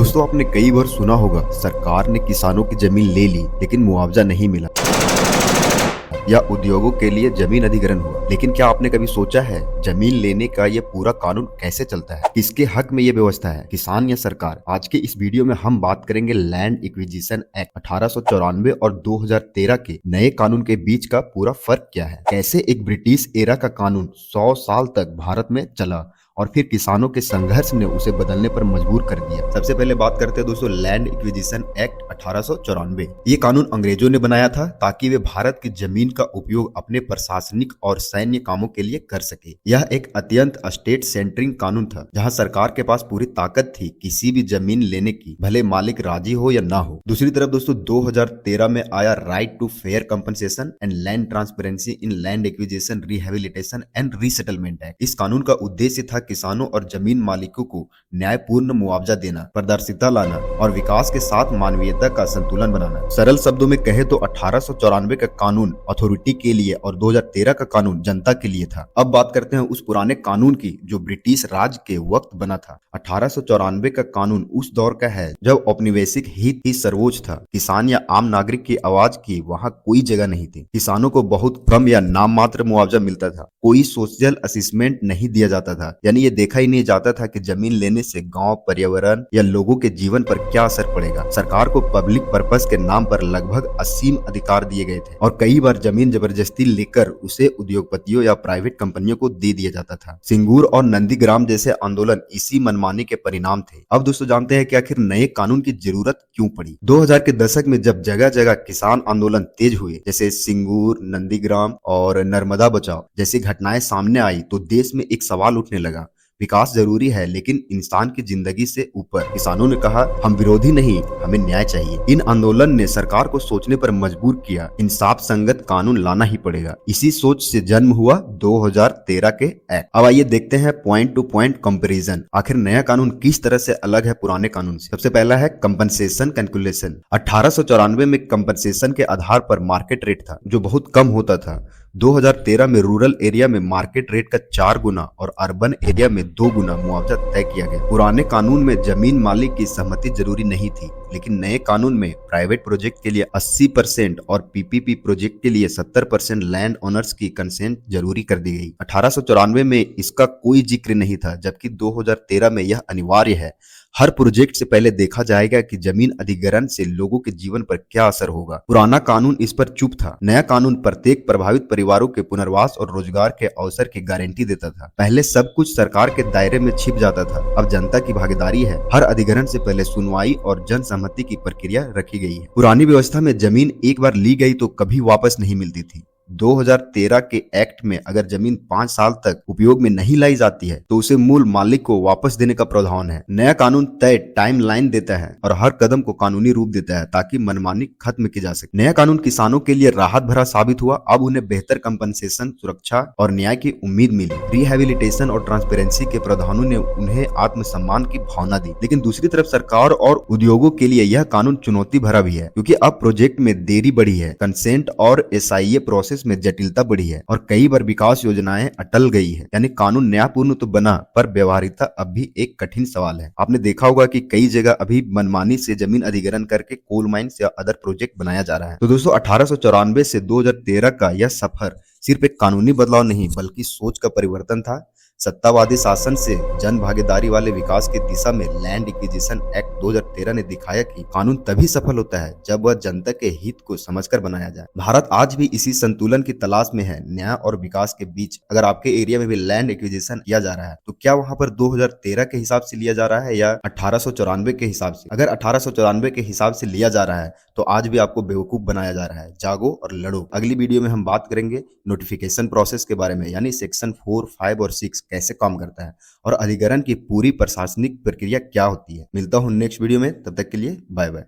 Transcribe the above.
दोस्तों आपने कई बार सुना होगा सरकार ने किसानों की जमीन ले ली लेकिन मुआवजा नहीं मिला, या उद्योगों के लिए जमीन अधिग्रहण हुआ। लेकिन क्या आपने कभी सोचा है जमीन लेने का ये पूरा कानून कैसे चलता है, किसके हक में ये व्यवस्था है, किसान या सरकार? आज के इस वीडियो में हम बात करेंगे लैंड एक्विजिशन एक्ट 1894 और 2013 के नए कानून के बीच का पूरा फर्क क्या है, कैसे एक ब्रिटिश एरा का कानून 100 साल तक भारत में चला और फिर किसानों के संघर्ष ने उसे बदलने पर मजबूर कर दिया। सबसे पहले बात करते हैं दोस्तों लैंड एक्विजिशन एक्ट 1894। ये कानून अंग्रेजों ने बनाया था ताकि वे भारत की जमीन का उपयोग अपने प्रशासनिक और सैन्य कामों के लिए कर सके। यह एक अत्यंत स्टेट सेंटरिंग कानून था जहां सरकार के पास पूरी ताकत थी किसी भी जमीन लेने की, भले मालिक राजी हो या ना हो। दूसरी तरफ दोस्तों 2013 में आया right to fair compensation and land transparency in land acquisition rehabilitation and resettlement act. इस कानून का उद्देश्य था किसानों और जमीन मालिकों को न्यायपूर्ण मुआवजा देना, पारदर्शिता लाना और विकास के साथ मानवीयता का संतुलन बनाना। सरल शब्दों में कहे तो 1894 का कानून अथॉरिटी के लिए और 2013 का कानून जनता के लिए था। अब बात करते हैं उस पुराने कानून की जो ब्रिटिश राज के वक्त बना था। 1894 का कानून उस दौर का है जब औपनिवेशिक हित ही सर्वोच्च था। किसान या आम नागरिक की आवाज की वहाँ कोई जगह नहीं थी। किसानों को बहुत कम या नाम मात्र मुआवजा मिलता था। कोई सोशल असेसमेंट नहीं दिया जाता था, यानी ये देखा ही नहीं जाता था कि जमीन लेने से गांव, पर्यावरण या लोगों के जीवन पर क्या असर पड़ेगा। सरकार को पब्लिक पर्पस के नाम पर लगभग असीम अधिकार दिए गए थे और कई बार जमीन जबरदस्ती लेकर उसे उद्योगपतियों या प्राइवेट कंपनियों को दे दिया जाता था। सिंगूर और नंदीग्राम जैसे आंदोलन इसी मनमानी के परिणाम थे। अब दोस्तों जानते हैं कि आखिर नए कानून की जरूरत क्यों पड़ी। 2000 के दशक में जब जगह जगह किसान आंदोलन तेज हुए, जैसे सिंगूर, नंदीग्राम और नर्मदा बचाओ जैसी घटनाएं सामने आई, तो देश में एक सवाल उठने लगा, विकास जरूरी है लेकिन इंसान की जिंदगी से ऊपर। किसानों ने कहा हम विरोधी नहीं, हमें न्याय चाहिए। इन आंदोलन ने सरकार को सोचने पर मजबूर किया, इंसाफ संगत कानून लाना ही पड़ेगा। इसी सोच से जन्म हुआ 2013 के एक्ट। अब आइए देखते हैं पॉइंट टू पॉइंट कंपैरिजन, आखिर नया कानून किस तरह से अलग है पुराने कानून से। सबसे पहला है कंपनसेशन कैलकुलेशन। 1894 में कंपनसेशन के आधार पर मार्केट रेट था जो बहुत कम होता था। 2013 में रूरल एरिया में मार्केट रेट का 4 गुना और अर्बन एरिया में 2 गुना मुआवजा तय किया गया। पुराने कानून में जमीन मालिक की सहमति जरूरी नहीं थी, लेकिन नए कानून में प्राइवेट प्रोजेक्ट के लिए 80% और पीपीपी प्रोजेक्ट के लिए 70% लैंड ओनर्स की कंसेंट जरूरी कर दी गई। 1894 में इसका कोई जिक्र नहीं था, जबकि 2013 में यह अनिवार्य है। हर प्रोजेक्ट से पहले देखा जाएगा कि जमीन अधिग्रहण से लोगों के जीवन पर क्या असर होगा। पुराना कानून इस पर चुप था। नया कानून प्रत्येक प्रभावित परिवारों के पुनर्वास और रोजगार के अवसर की गारंटी देता था। पहले सब कुछ सरकार के दायरे में छिप जाता था, अब जनता की भागीदारी है। हर अधिग्रहण से पहले सुनवाई और जन सहमति की प्रक्रिया रखी गई है। पुरानी व्यवस्था में जमीन एक बार ली गई तो कभी वापस नहीं मिलती थी। 2013 के एक्ट में अगर जमीन 5 साल तक उपयोग में नहीं लाई जाती है तो उसे मूल मालिक को वापस देने का प्रावधान है। नया कानून तय टाइम लाइन देता है और हर कदम को कानूनी रूप देता है ताकि मनमानी खत्म की जा सके। नया कानून किसानों के लिए राहत भरा साबित हुआ। अब उन्हें बेहतर कंपनसेशन, सुरक्षा और न्याय की उम्मीद मिली। रिहेबिलिटेशन और ट्रांसपेरेंसी के प्रावधानों ने उन्हें आत्मसम्मान की भावना दी। लेकिन दूसरी तरफ सरकार और उद्योगों के लिए यह कानून चुनौती भरा भी है, क्योंकि अब प्रोजेक्ट में देरी बढ़ी है, कंसेंट और एसआईए प्रोसेस में जटिलता बढ़ी है और कई बार विकास योजनाएं अटल गई है। यानी कानून न्यायपूर्ण तो बना, पर व्यवहारिकता अब भी एक कठिन सवाल है। आपने देखा होगा कि कई जगह अभी मनमानी से जमीन अधिग्रहण करके कोल माइंस या अदर प्रोजेक्ट बनाया जा रहा है। तो दोस्तों 1894 से 2013 का यह सफर सिर्फ एक कानूनी बदलाव नहीं बल्कि सोच का परिवर्तन था। सत्तावादी शासन से जन भागीदारी वाले विकास की दिशा में लैंड एक्विजिशन एक्ट 2013 ने दिखाया कि कानून तभी सफल होता है जब वह जनता के हित को समझकर बनाया जाए। भारत आज भी इसी संतुलन की तलाश में है, न्याय और विकास के बीच। अगर आपके एरिया में भी लैंड एक्विजिशन किया जा रहा है तो क्या वहां पर 2013 के हिसाब से लिया जा रहा है या 1894 के हिसाब से? अगर 1894 के हिसाब से लिया जा रहा है तो आज भी आपको बेवकूफ बनाया जा रहा है। जागो और लड़ो। अगली वीडियो में हम बात करेंगे नोटिफिकेशन प्रोसेस के बारे में, यानी सेक्शन 4, 5 और 6 कैसे काम करता है और अधिग्रहण की पूरी प्रशासनिक प्रक्रिया क्या होती है। मिलता हूँ नेक्स्ट वीडियो में, तब तक के लिए बाय बाय।